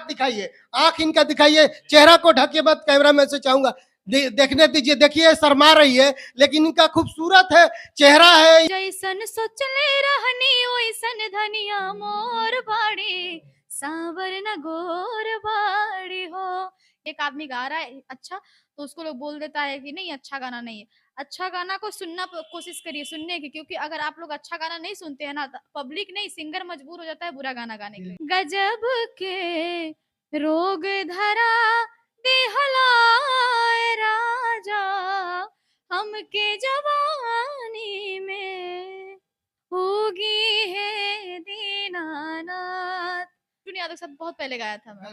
दिखाइए, आंख इनका दिखाइए, चेहरा को ढके मत, कैमरा में से चाहूंगा देखने दीजिए। देखिए शर्मा रही है, लेकिन इनका खूबसूरत है चेहरा है। जैसन सोचले रहनी ओइसन धनिया मोर बाड़ी, सांवर न गोर बाड़ी हो। एक आदमी गा रहा है अच्छा, तो उसको लोग बोल देता है कि नहीं अच्छा गाना नहीं है। अच्छा गाना को सुनना कोशिश करिए सुनने की, क्योंकि अगर आप लोग अच्छा गाना नहीं सुनते हैं ना, पब्लिक नहीं सिंगर मजबूर हो जाता है बुरा गाना गाने के लिए। गजब के रोग धरा देहलाए राजा, हमके जवानी में होगी है दीनानाथ। टूनी यादव साहब बहुत पहले गाया था मैं,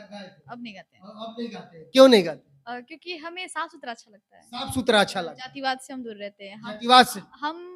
अब नहीं गाते हैं। अब नहीं गाते, क्यों नहीं गाते? क्योंकि हमें साफ सुथरा अच्छा लगता है, साफ सुथरा अच्छा लगता है, जातिवाद से हम दूर रहते हैं। जातिवाद से। हम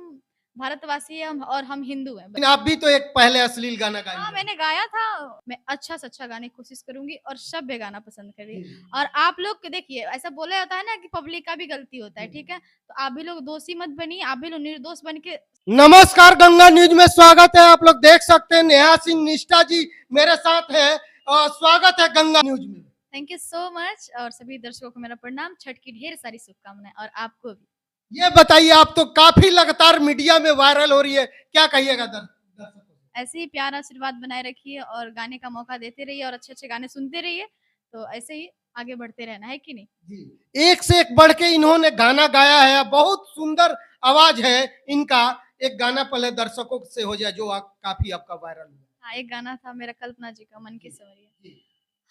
भारतवासी हैं और हम हिंदू हैं। लेकिन आप भी तो एक पहले अश्लील गाना गाई हाँ हैं। मैंने गाया था। मैं अच्छा से अच्छा गाने की कोशिश करूंगी और सभ्य गाना पसंद करिए। जी। और आप लोग देखिए, ऐसा बोला जाता है ना कि पब्लिक का भी गलती होता है, ठीक है, तो आप भी लोग दोषी मत बनिए, आप भी लोग निर्दोष बन के। नमस्कार, गंगा न्यूज में स्वागत है। आप लोग देख सकते हैं नेहा सिंह निष्ठा जी मेरे साथ है और स्वागत है गंगा न्यूज में। Thank you so much. और सभी दर्शकों को मेरा प्रणाम, छठ की ढेर सारी शुभकामनाएं और आपको भी। ये बताइए, आप तो काफी लगातार मीडिया में वायरल हो रही है, क्या कहिएगा दर्शकों को? ऐसे ही प्यार आशीर्वाद बनाए रखिए और गाने का मौका देते रहिए और अच्छे अच्छे गाने सुनते रहिए, तो ऐसे ही आगे बढ़ते रहना है कि नहीं। जी, एक से एक बढ़ के इन्होंने गाना गाया है, बहुत सुंदर आवाज है इनका। एक गाना पहले दर्शकों से हो जाए जो काफी आपका वायरल हुआ। हाँ, एक गाना था मेरा कल्पना जी का, मन की सवरिया।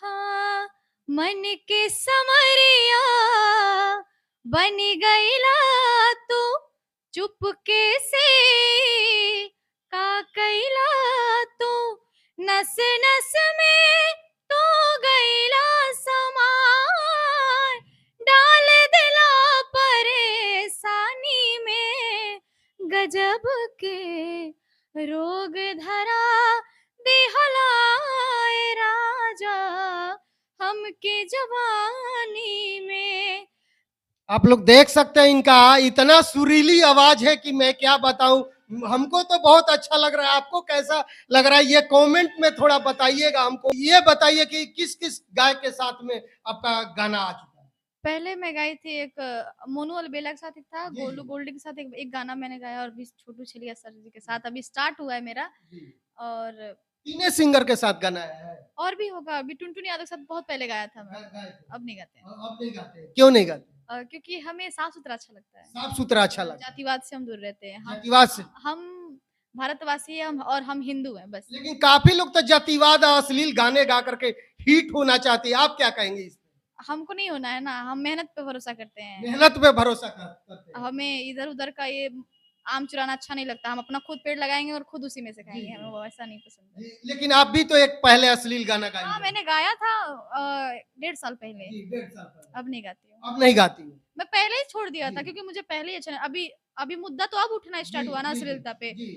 हाँ, मन के समरिया बन गईला तू, चुपके से का कैला तू, नस नस में तो गईला समार, डाल दिला परेशानी में, गजब के रोग धरा देहलाए राजा, हमके जवानी में। आप लोग देख सकते हैं इनका इतना सुरीली आवाज है कि मैं क्या बताऊं। हमको तो बहुत अच्छा लग रहा है, आपको कैसा लग रहा है ये कमेंट में थोड़ा बताइएगा हमको। ये बताइए कि किस किस गायक के साथ में आपका गाना आ चुका है? पहले मैं गाई थी एक मोनू अलबेला के साथ एक था, जी, गोलू जी। गोल्डी के साथ एक गाना मैंने गाया, और भी छोटू छलिया सर जी के साथ अभी स्टार्ट हुआ है मेरा। जी। और तीनों सिंगर के साथ गाना है? और भी होगा, अभी टुनटुन यादव के साथ बहुत पहले गाया था मैं, गाए थे। अब नहीं गाते हैं। अब नहीं गाते, क्यों नहीं गाते? क्योंकि हमें साफ सुथरा अच्छा लगता है, साफ सुथरा अच्छा लगता है, जातिवाद से हम दूर रहते हैं। जातिवाद से। हम भारतवासी हैं और हम हिंदू हैं बस। लेकिन काफी लोग तो जातिवाद और अश्लील गाने गा करके हिट होना चाहते हैं, आप क्या कहेंगे इस पे? हमको नहीं होना है ना, हम मेहनत पे भरोसा करते हैं। मेहनत पे भरोसा करते हैं। हमें इधर उधर का ये आम चुराना अच्छा नहीं लगता, हम अपना खुद पेड़ लगाएंगे और खुद उसी में से खाएंगे, हमें वो ऐसा नहीं पसंद है। जी, लेकिन आप भी तो एक पहले अश्लील गाना गाई हाँ हैं। मैंने गाया था 1.5 साल पहले, जी, 1.5 साल पहले। अब नहीं गाती हूँ। अब नहीं गाती हूँ। मैं पहले ही छोड़ दिया था, जी। क्योंकि मुझे पहले ही अच्छा नहीं, अभी अभी मुद्दा तो अब उठना स्टार्ट जी, हुआ ना जी, अश्लीलता पे। जी,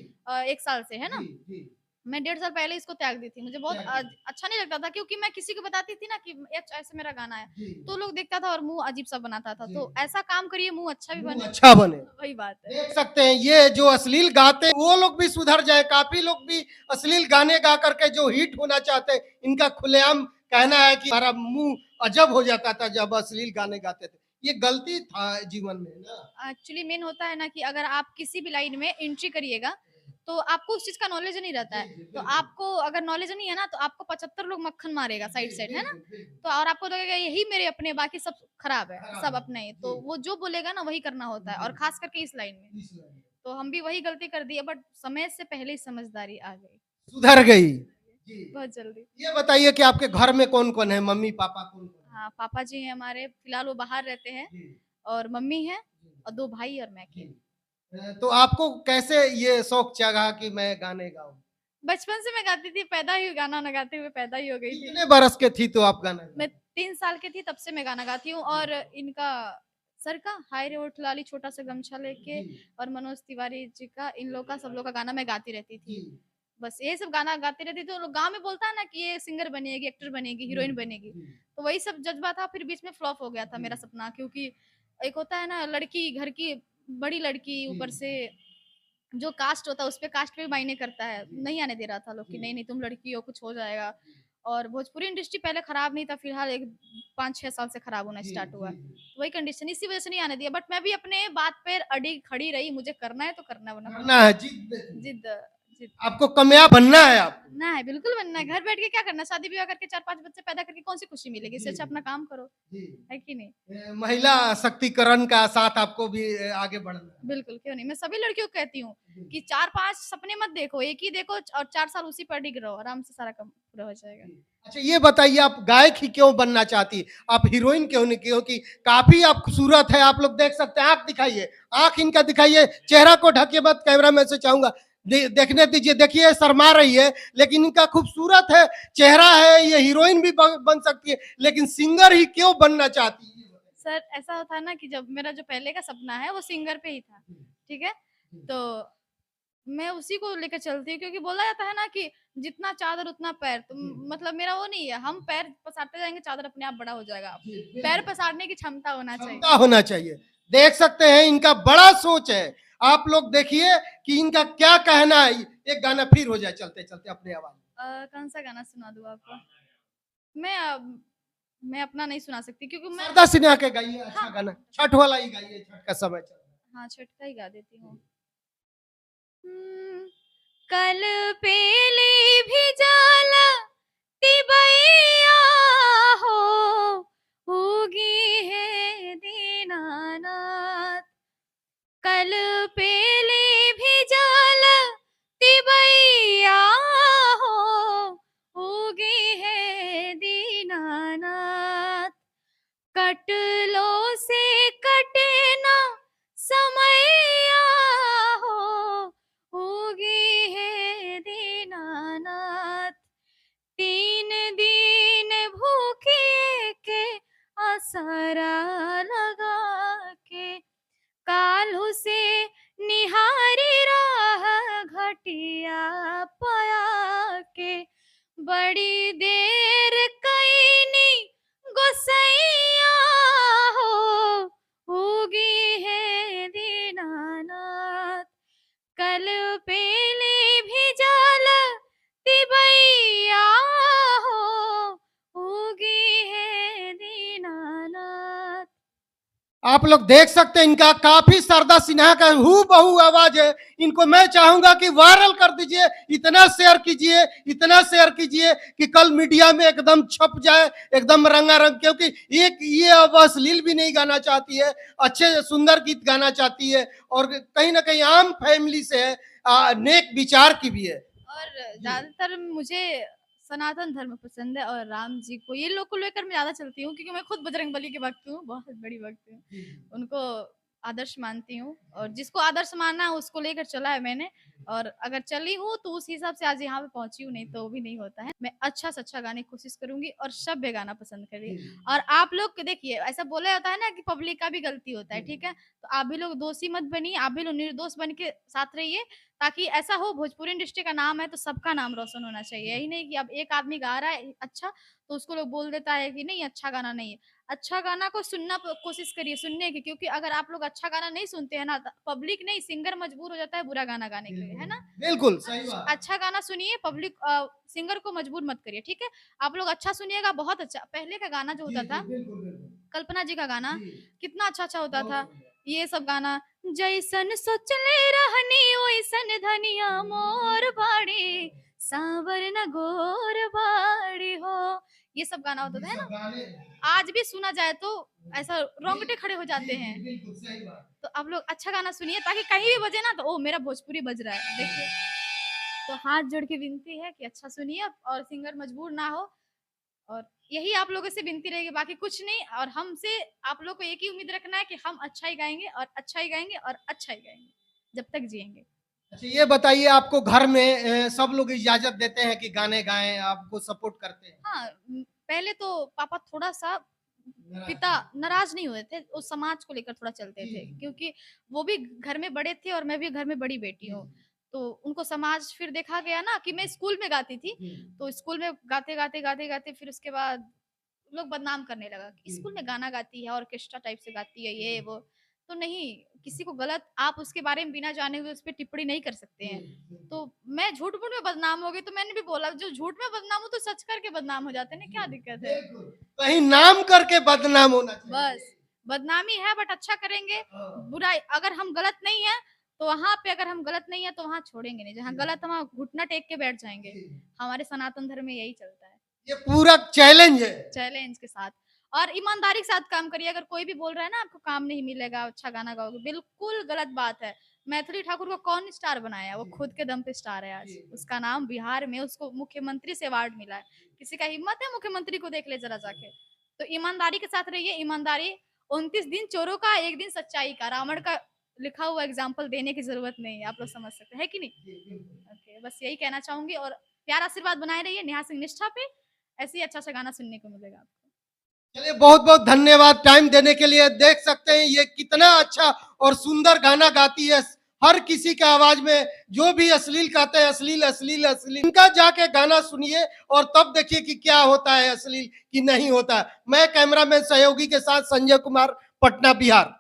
1 साल से है ना। जी, जी। मैं 1.5 साल पहले इसको त्याग दी थी, मुझे बहुत त्याग दी। अच्छा नहीं लगता था, क्योंकि मैं किसी को बताती थी ना कि ऐसे मेरा गाना है, जी। तो लोग देखता था और मुंह अजीब सा बनाता था। जी। तो ऐसा काम करिए मुंह अच्छा भी मुंह बने, अच्छा बने। वही बात है। देख सकते हैं ये जो अश्लील गाते हैं वो लोग भी सुधर जाए। काफी लोग भी अश्लील गाने गा करके जो हिट होना चाहते हैं, इनका खुलेआम कहना है कि हमारा मुंह अजब हो जाता था जब अश्लील गाने गाते थे। ये गलती था जीवन में ना। एक्चुअली मेन होता है ना कि अगर आप किसी भी लाइन में एंट्री करिएगा, तो आपको उस चीज़ का नॉलेज नहीं रहता जी, है। जी, तो बिल्कुल। आपको अगर नॉलेज नहीं है ना, तो आपको 75 लोग मक्खन मारेगा साइड जी, साइड, है ना? बिल्कुल, बिल्कुल। तो और आपको लगेगा यही मेरे अपने, बाकी सब खराब है, खराब सब है। अपने हैं। जी। तो वो जो बोलेगा ना वही करना होता है, जी। और खास करके इस लाइन में। इस लाइन में। तो हम भी वही गलती कर दिए, बट समय से पहले ही समझदारी आ गई। सुधर गई। जी। बहुत जल्दी। ये बताइए कि आपके घर में कौन-कौन है? मम्मी-पापा कौन-कौन है? हाँ, पापा जी हैं हमारे, फिलहाल वो बाहर रहते हैं, जी, और मम्मी हैं जी, और 2 भाई और मैं जी। अकेली। तो आपको कैसे ये शौक जगा कि मैं गाने गाऊँ? बचपन से मैं गाती थी, पैदा ही गाना ना गाते हुए पैदा ही हो गई थी। कितने बरस के थी तो आप गाना मैं गाती? 3 साल की थी तब से मैं गाना गाती हूँ। और इनका सर का हाय रे होठ लाली छोटा सा गमछा लेके, जी, और मनोज तिवारी जी का, इन लोग का, सब लोग का गाना मैं गाती रहती जी। थी। बस ये सब गाना गाती रहती थी। तो लोग गाँव में बोलता है ना कि ये सिंगर बनेगी, एक्टर बनेगी, जी, हीरोइन बनेगी। जी, तो वही सब जज़्बा था, फिर बीच में फ्लॉप हो गया था जी, मेरा सपना, क्योंकि एक होता है ना लड़की, घर की बड़ी लड़की, जी, ऊपर से जो कास्ट होता है उसपे कास्ट भी मायने करता है। जी, नहीं आने दे रहा था लोग कि जी, नहीं, नहीं तुम लड़की हो, कुछ हो जाएगा। और भोजपुरी इंडस्ट्री पहले खराब नहीं था, फिलहाल एक 5-6 साल से खराब होना जी, स्टार्ट हुआ है। जी, जी। वही कंडीशन, इसी वज़ह से नहीं आने दिया, बट मैं भी अपने बात पे अड़ी खड़ी रही, मुझे करना है तो करना है, वरना कुछ करना है, जिद जिद जिद आपको कामयाब बनना है आपको। बनना है, बिल्कुल बनना है। घर बैठ के क्या करना है? शादी-ब्याह करके 4-5 बच्चे पैदा करके कौन-सी खुशी मिलेगी? इससे जी, अच्छा अपना काम करो, जी। है कि नहीं? महिला सशक्तिकरण का साथ आपको भी आगे बढ़ना है। बिल्कुल, क्यों नहीं? मैं सभी लड़कियों को कहती हूँ जी। कि 4-5 सपने मत देखो, एक ही देखो और 4 साल उसी पर टिके रहो, आराम से सारा काम पूरा हो जाएगा। जी। अच्छा ये बताइए आप गायक ही क्यों बनना चाहती? आप हीरोइन क्यों नहीं? क्योंकि काफ़ी आप खूबसूरत है, आप लोग देख सकते हैं, आँख दिखाइए, आँख इनका दिखाइए, चेहरा को ढकिए मत, कैमरा मैन से चाहूँगा। देखने दीजिए, देखिए शर्मा रही है, लेकिन इनका खूबसूरत है, चेहरा है, ये हीरोइन भी बन सकती है, लेकिन सिंगर ही क्यों बनना चाहती है? ये बताइए। सर ऐसा होता है ना कि जब मेरा जो पहले का सपना है वो सिंगर पे ही था, जी, ठीक है? जी। तो मैं उसी को लेकर चलती हूँ, क्योंकि बोला जाता है ना कि जितना चादर उतना पैर, तो जी। मतलब मेरा वो नहीं है, हम पैर पसारते जाएँगे, चादर अपने आप बड़ा हो जाएगा। जी, पैर बिल्कुल। पसारने की क्षमता होना चाहिए। क्षमता होना चाहिए। देख सकते हैं इनका बड़ा सोच है। आप लोग देखिए कि इनका क्या कहना है। एक गाना फिर हो जाए चलते-चलते अपनी आवाज़ में। कौन-सा गाना सुना दूँ आपको? मैं मैं अपना नहीं सुना सकती, क्योंकि मैं शारदा सिन्हा के गाइए अच्छा हाँ, गाना। छठ वाला ही गाइए, छठ का समय चल रहा हाँ, छठ का ही गा देती हूँ। हुँ, कल पेली भिजाला तिबैया हो, उगी है दीनानाथ। कल पेली भिजाल तिबैया हो, उगी है दीनानाथ। कटलो से कटे ना समैया हो, उगी है दीनानाथ। 3 दिन भूखिए के असरा लगा के, काल्हू से निहारी राह घटिया पया के। बड़ी देर कईनी गोसैया हो, उगी है दीनानाथ। कल पेली भिजाल तिबैया हो, उगी है दीनानाथ। आप लोग देख सकते हैं इनका काफी शारदा सिन्हा का हूबहू आवाज है। इनको मैं चाहूंगा कि वायरल कर दीजिए, इतना शेयर कीजिए कि कल मीडिया में एकदम छप जाए, एकदम रंगारंग। क्योंकि एक ये अब अश्लील भी नहीं गाना चाहती है, अच्छे सुंदर गीत गाना चाहती है और कहीं ना कहीं आम फैमिली से है, नेक विचार की भी है। और जी, ज़्यादातर मुझे सनातन धर्म पसंद है और राम जी को, ये लोग को लेकर मैं ज़्यादा चलती हूँ, क्योंकि मैं खुद बजरंगबली की भक्त हूँ, बहुत बड़ी भक्त हूँ। जी, उनको आदर्श मानती हूँ और जिसको आदर्श मानना है उसको लेकर चला है मैंने, और अगर चली हूँ तो उस हिसाब से आज यहाँ पे पहुँची हूँ, नहीं तो वो भी नहीं होता है। मैं अच्छा से अच्छा गाने की कोशिश करूँगी और सभ्य गाना पसंद करिए। जी, और आप लोग को देखिए, ऐसा बोला जाता है ना कि पब्लिक का भी गलती होता है, जी, ठीक है? तो आप भी लोग दोषी मत बनिए, आप भी लोग निर्दोष बन के साथ रहिए, ताकि ऐसा हो, भोजपुरी इंडस्ट्री का नाम है तो सबका नाम रोशन होना चाहिए। यही नहीं कि अब एक आदमी गा रहा है अच्छा, तो उसको लोग बोल देता है कि नहीं अच्छा गाना नहीं है। अच्छा गाना को सुनना कोशिश करिए सुनने की, क्योंकि अगर आप लोग अच्छा गाना नहीं सुनते हैं ना, तो पब्लिक नहीं सिंगर मजबूर हो जाता है बुरा गाना गाने के लिए, है ना? बिल्कुल सही बात। अच्छा गाना सुनिए, पब्लिक सिंगर को मजबूर मत करिए, ठीक है? आप लोग अच्छा सुनिएगा, बहुत अच्छा। पहले का गाना जो जी, होता जी, था, बिल्कुल, बिल्कुल। कल्पना जी का गाना, जी, कितना अच्छा-अच्छा होता बहुत था। सुंदर। ये सब गाना, जैसन सोचले रहनी ओइसन धनिया मोर बाड़ी, सावर न गोर बाड़ी हो। ये सब गाना होता ये था, है सब ना? गाने आज भी सुना जाए तो ऐसा जी, रोंगटे खड़े हो जी, जाते जी, हैं। बिल्कुल सही बात। तो आप लोग अच्छा गाना सुनिए, ताकि कहीं भी बजे ना तो ओह! मेरा भोजपुरी बज रहा है, देखिए। तो हाथ जोड़ के विनती है कि अच्छा सुनिए और सिंगर मजबूर ना हो, और यही आप लोगों से विनती रहेगी, बाकी कुछ नहीं। और हमसे आप लोग को एक ही उम्मीद रखना है कि हम अच्छा ही गाएँगे और अच्छा ही गाएँगे और अच्छा ही गाएँगे, जब तक जिएँगे। अच्छा ये बताइए आपको घर में सब लोग इजाज़त देते हैं कि गाने गाएँ, आपको सपोर्ट करते हैं? हाँ, पहले तो पापा थोड़ा-सा नाराज़ पिता थे। नाराज़ नहीं हुए थे, वो समाज को लेकर थोड़ा चलते जी, थे, जी, क्योंकि वो भी घर में बड़े थे और मैं भी घर में बड़ी बेटी जी, हूँ। तो उनको समाज फिर देखा गया ना कि मैं स्कूल में गाती थी, जी, तो स्कूल में गाते-गाते फिर उसके बाद लोग बदनाम करने लगा कि जी, स्कूल में गाना गाती है, ऑर्केस्ट्रा टाइप से गाती है, ये वो। तो नहीं, किसी को गलत आप उसके बारे में बिना जाने हुए उस पे टिप्पणी नहीं कर सकते हैं। तो मैं झूठ-मूठ में बदनाम हो गई, तो मैंने भी बोला जो झूठ में बदनाम हो तो सच करके बदनाम हो जाते हैं ना, क्या दिक्कत है? कहीं नाम करके बदनाम होना चाहिए। बस, बदनामी है बट अच्छा करेंगे, बुराई अगर हम गलत नहीं है, तो वहाँ पे अगर हम गलत नहीं है तो वहाँ छोड़ेंगे नहीं, जहाँ गलत है वहाँ घुटना टेक के बैठ जाएँगे। हमारे सनातन धर्म में यही चलता है, ये पूरा चैलेंज है। चैलेंज के साथ। और ईमानदारी के साथ काम करिए, अगर कोई भी बोल रहा है ना आपको काम नहीं मिलेगा, अच्छा गाना गाओगे, बिल्कुल गलत बात है। मैथिली ठाकुर को कौन स्टार बनाया? वो खुद के दम पे स्टार है आज। उसका नाम बिहार में उसको मुख्यमंत्री से अवार्ड मिला है। किसी का हिम्मत है मुख्यमंत्री को देख ले ज़रा जाके। तो ईमानदारी के साथ रहिए, ईमानदारी 29 दिन चोरों का, 1 दिन सच्चाई का। रावण का लिखा हुआ एग्ज़ाम्पल देने की ज़रूरत नहीं है, आप लोग समझ सकते हैं, है कि नहीं? ओके, बस यही कहना चाहूँगी और प्यार आशीर्वाद बनाए रहिए नेहा सिंह निष्ठा पे, ऐसे ही अच्छा-अच्छा गाना सुनने को मिलेगा आपको। चलिए बहुत बहुत धन्यवाद टाइम देने के लिए। देख सकते हैं ये कितना अच्छा और सुंदर गाना गाती है। हर किसी के आवाज में जो भी अश्लील कहते हैं, अश्लील अश्लील अश्लील, इनका जाके गाना सुनिए और तब देखिए कि क्या होता है अश्लील कि नहीं होता है। मैं कैमरामैन सहयोगी के साथ संजय कुमार, पटना बिहार।